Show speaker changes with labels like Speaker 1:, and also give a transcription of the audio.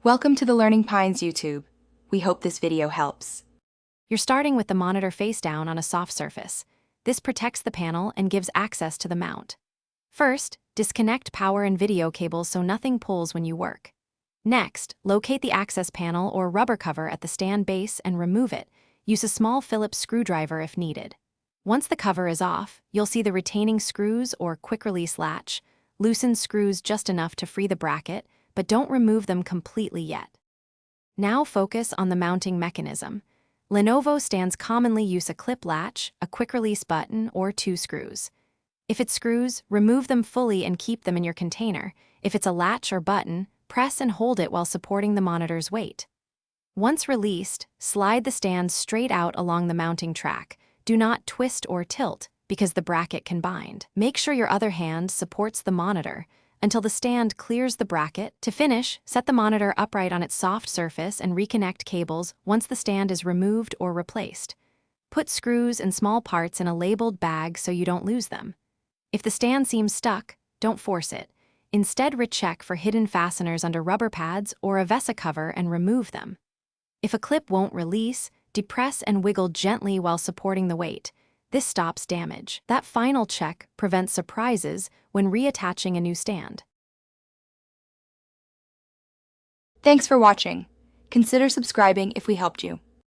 Speaker 1: Welcome to the Learning Pines YouTube. We hope this video helps.
Speaker 2: You're starting with the monitor face down on a soft surface. This protects the panel and gives access to the mount. First, disconnect power and video cables so nothing pulls when you work. Next, locate the access panel or rubber cover at the stand base and remove it. Use a small Phillips screwdriver if needed. Once the cover is off, you'll see the retaining screws or quick-release latch. Loosen screws just enough to free the bracket, but don't remove them completely yet. Now focus on the mounting mechanism. Lenovo stands commonly use a clip latch, a quick-release button, or 2 screws. If it's screws, remove them fully and keep them in your container. If it's a latch or button, press and hold it while supporting the monitor's weight. Once released, slide the stand straight out along the mounting track. Do not twist or tilt, because the bracket can bind. Make sure your other hand supports the monitor until the stand clears the bracket. To finish, set the monitor upright on its soft surface and reconnect cables once the stand is removed or replaced. Put screws and small parts in a labeled bag so you don't lose them. If the stand seems stuck, don't force it. Instead, recheck for hidden fasteners under rubber pads or a VESA cover and remove them. If a clip won't release, depress and wiggle gently while supporting the weight. This stops damage. That final check prevents surprises when reattaching a new stand.
Speaker 1: Thanks for watching. Consider subscribing if we helped you.